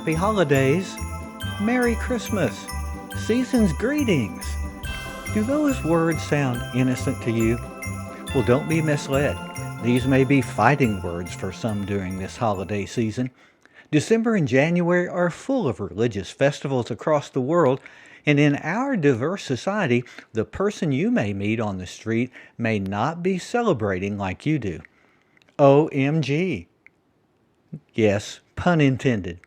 Happy holidays, Merry Christmas, season's greetings. Do those words sound innocent to you? Well, don't be misled. These may be fighting words for some during this holiday season. December and January are full of religious festivals across the world, and in our diverse society, the person you may meet on the street may not be celebrating like you do. OMG. Yes, pun intended.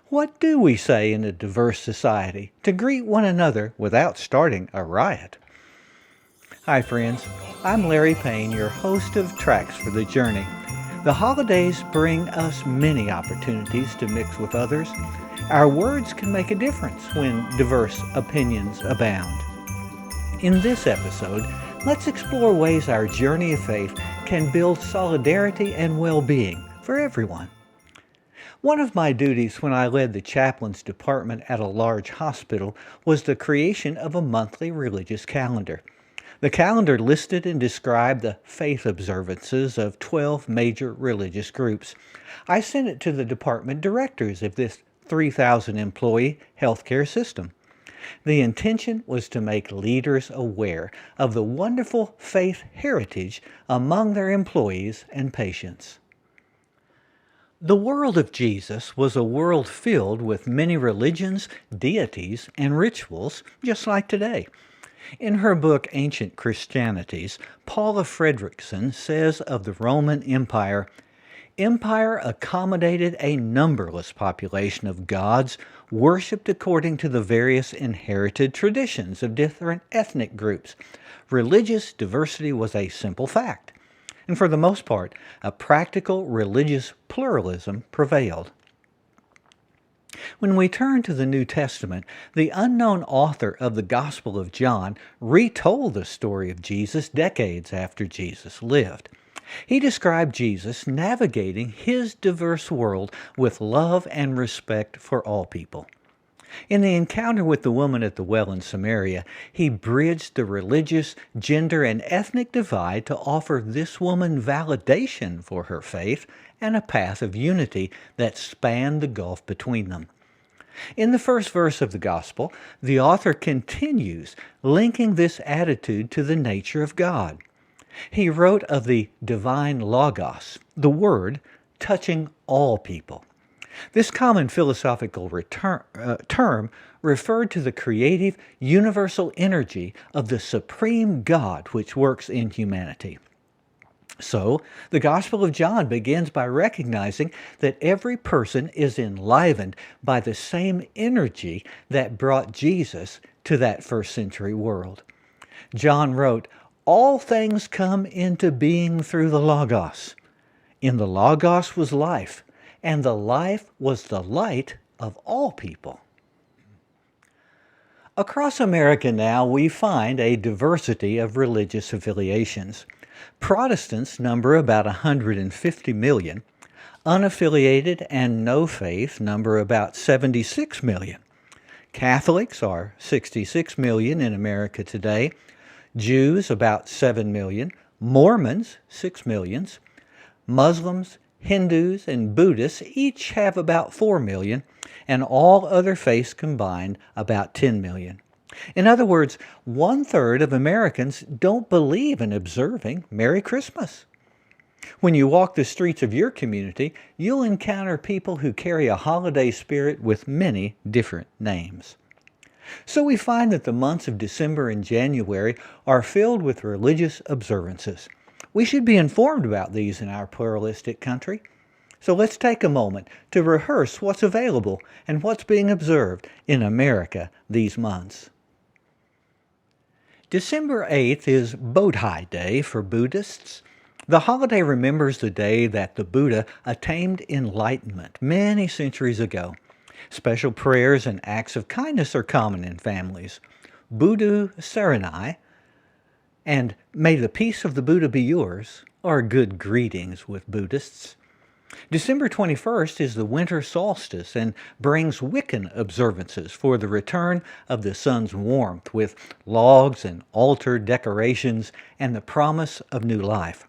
What do we say in a diverse society to greet one another without starting a riot? Hi friends, I'm Larry Payne, your host of Tracks for the Journey. The holidays bring us many opportunities to mix with others. Our words can make a difference when diverse opinions abound. In this episode, let's explore ways our journey of faith can build solidarity and well-being for everyone. One of my duties when I led the chaplains department at a large hospital was the creation of a monthly religious calendar. The calendar listed and described the faith observances of 12 major religious groups. I sent it to the department directors of this 3,000-employee healthcare system. The intention was to make leaders aware of the wonderful faith heritage among their employees and patients. The world of Jesus was a world filled with many religions, deities, and rituals, just like today. In her book, Ancient Christianities, Paula Fredrickson says of the Roman Empire, "Empire accommodated a numberless population of gods worshipped according to the various inherited traditions of different ethnic groups. Religious diversity was a simple fact, and for the most part, a practical religious pluralism prevailed." When we turn to the New Testament, the unknown author of the Gospel of John retold the story of Jesus decades after Jesus lived. He described Jesus navigating his diverse world with love and respect for all people. In the encounter with the woman at the well in Samaria, he bridged the religious, gender, and ethnic divide to offer this woman validation for her faith and a path of unity that spanned the gulf between them. In the first verse of the Gospel, the author continues linking this attitude to the nature of God. He wrote of the divine Logos, the Word, touching all people. This common philosophical term referred to the creative, universal energy of the supreme God which works in humanity. So, the Gospel of John begins by recognizing that every person is enlivened by the same energy that brought Jesus to that first century world. John wrote, "All things come into being through the Logos. In the Logos was life, and the life was the light of all people." Across America now, we find a diversity of religious affiliations. Protestants number about 150 million. Unaffiliated and no faith number about 76 million. Catholics are 66 million in America today. Jews about 7 million. Mormons 6 million. Muslims, Hindus, and Buddhists each have about 4 million, and all other faiths combined about 10 million. In other words, 1/3 of Americans don't believe in observing Merry Christmas. When you walk the streets of your community, you'll encounter people who carry a holiday spirit with many different names. So we find that the months of December and January are filled with religious observances. We should be informed about these in our pluralistic country. So let's take a moment to rehearse what's available and what's being observed in America these months. December 8th is Bodhi Day for Buddhists. The holiday remembers the day that the Buddha attained enlightenment many centuries ago. Special prayers and acts of kindness are common in families. Buddha Saranai and "May the peace of the Buddha be yours" are good greetings with Buddhists. December 21st is the winter solstice and brings Wiccan observances for the return of the sun's warmth with logs and altar decorations and the promise of new life.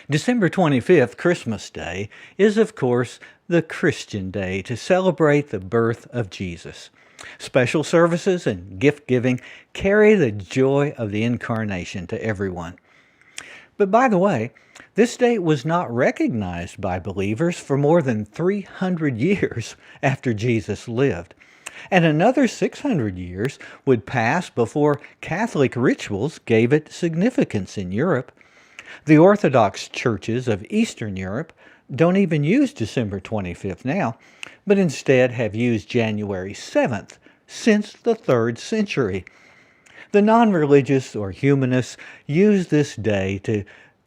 December 25th, Christmas Day, is of course the Christian day to celebrate the birth of Jesus. Special services and gift giving carry the joy of the incarnation to everyone. But by the way, this date was not recognized by believers for more than 300 years after Jesus lived. And another 600 years would pass before Catholic rituals gave it significance in Europe. The Orthodox churches of Eastern Europe don't even use December 25th now, but instead have used January 7th since the 3rd century. The non-religious or humanists use this day to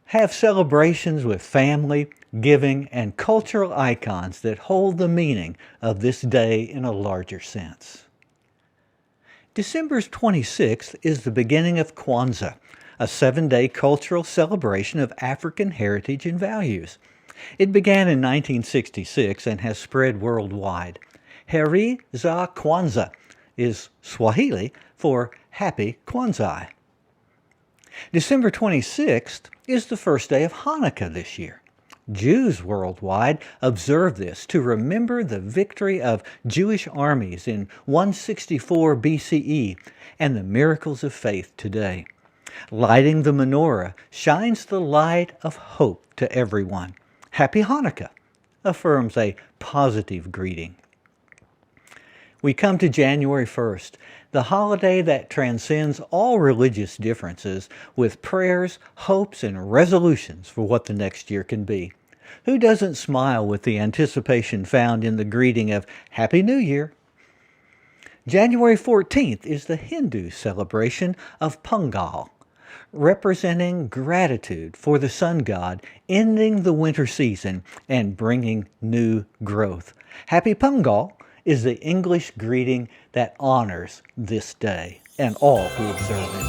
have celebrations with family, giving, and cultural icons that hold the meaning of this day in a larger sense. December 26th is the beginning of Kwanzaa, a 7-day cultural celebration of African heritage and values. It began in 1966 and has spread worldwide. Heri za Kwanzaa is Swahili for Happy Kwanzaa. December 26th is the first day of Hanukkah this year. Jews worldwide observe this to remember the victory of Jewish armies in 164 BCE and the miracles of faith today. Lighting the menorah shines the light of hope to everyone. Happy Hanukkah affirms a positive greeting. We come to January 1st, the holiday that transcends all religious differences with prayers, hopes, and resolutions for what the next year can be. Who doesn't smile with the anticipation found in the greeting of Happy New Year? January 14th is the Hindu celebration of Pongal, representing gratitude for the sun god ending the winter season and bringing new growth. Happy Pongal is the English greeting that honors this day and all who observe it.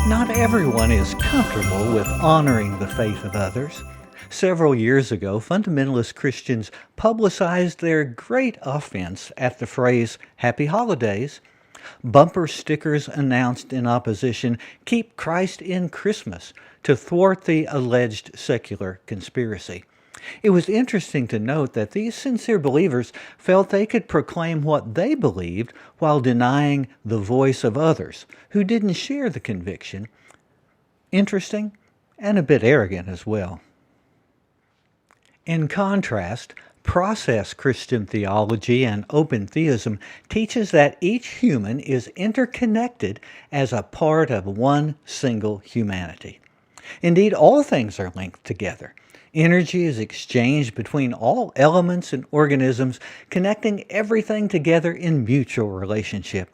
Not everyone is comfortable with honoring the faith of others. Several years ago, fundamentalist Christians publicized their great offense at the phrase Happy Holidays. Bumper stickers announced in opposition, "Keep Christ in Christmas," to thwart the alleged secular conspiracy. It was interesting to note that these sincere believers felt they could proclaim what they believed while denying the voice of others who didn't share the conviction. Interesting and a bit arrogant as well. In contrast, process Christian theology and open theism teaches that each human is interconnected as a part of one single humanity. Indeed, all things are linked together. Energy is exchanged between all elements and organisms, connecting everything together in mutual relationship.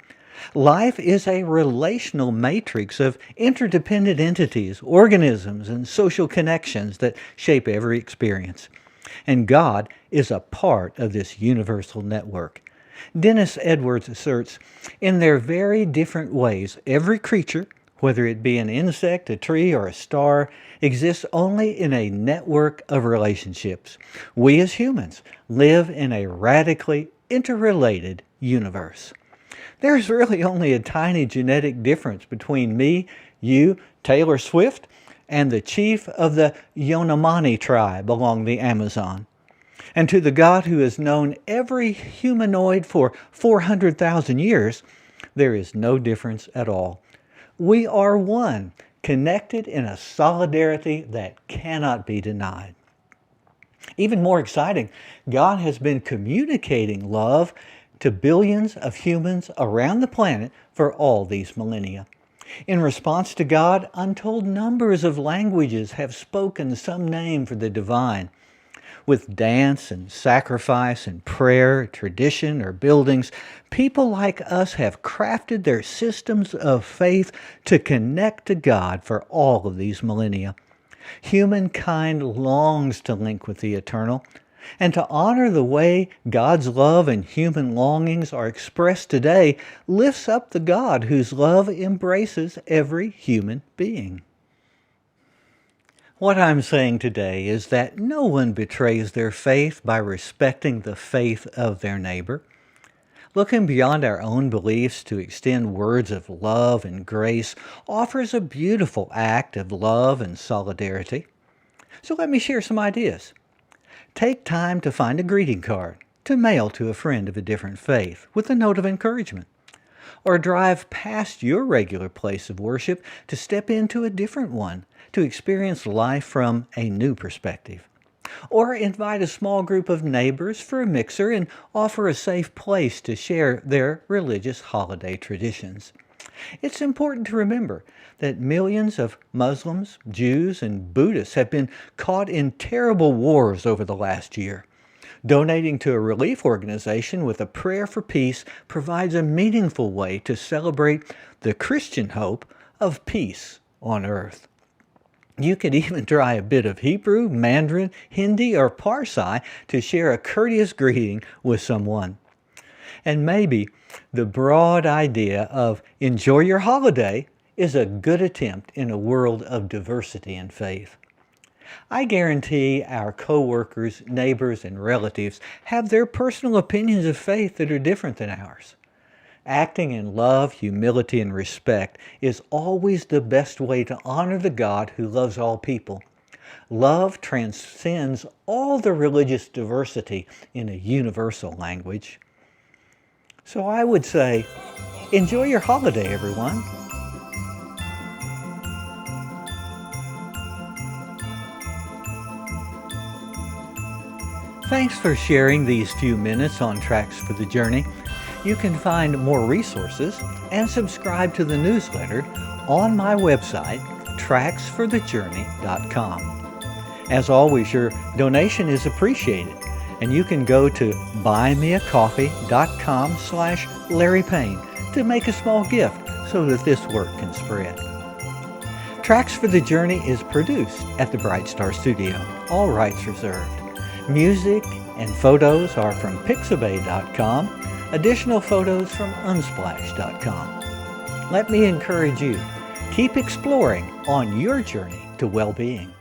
Life is a relational matrix of interdependent entities, organisms, and social connections that shape every experience. And God is a part of this universal network. Dennis Edwards asserts, in their very different ways, every creature, whether it be an insect, a tree, or a star, exists only in a network of relationships. We as humans live in a radically interrelated universe. There's really only a tiny genetic difference between me, you, Taylor Swift, and the chief of the Yanomami tribe along the Amazon. And to the God who has known every humanoid for 400,000 years, there is no difference at all. We are one, connected in a solidarity that cannot be denied. Even more exciting, God has been communicating love to billions of humans around the planet for all these millennia. In response to God, untold numbers of languages have spoken some name for the divine. With dance and sacrifice and prayer, tradition, or buildings, people like us have crafted their systems of faith to connect to God for all of these millennia. Humankind longs to link with the eternal, and to honor the way God's love and human longings are expressed today lifts up the God whose love embraces every human being. What I'm saying today is that no one betrays their faith by respecting the faith of their neighbor. Looking beyond our own beliefs to extend words of love and grace offers a beautiful act of love and solidarity. So let me share some ideas. Take time to find a greeting card to mail to a friend of a different faith with a note of encouragement. Or drive past your regular place of worship to step into a different one to experience life from a new perspective. Or invite a small group of neighbors for a mixer and offer a safe place to share their religious holiday traditions. It's important to remember that millions of Muslims, Jews, and Buddhists have been caught in terrible wars over the last year. Donating to a relief organization with a prayer for peace provides a meaningful way to celebrate the Christian hope of peace on earth. You could even try a bit of Hebrew, Mandarin, Hindi, or Parsi to share a courteous greeting with someone. And maybe the broad idea of enjoy your holiday is a good attempt in a world of diversity in faith. I guarantee our coworkers, neighbors, and relatives have their personal opinions of faith that are different than ours. Acting in love, humility, and respect is always the best way to honor the God who loves all people. Love transcends all the religious diversity in a universal language. So I would say, enjoy your holiday, everyone. Thanks for sharing these few minutes on Tracks for the Journey. You can find more resources and subscribe to the newsletter on my website, tracksforthejourney.com. As always, your donation is appreciated, and you can go to buymeacoffee.com/Larry Payne to make a small gift so that this work can spread. Tracks for the Journey is produced at the Bright Star Studio, all rights reserved. Music and photos are from pixabay.com. Additional photos from unsplash.com. Let me encourage you, keep exploring on your journey to well-being.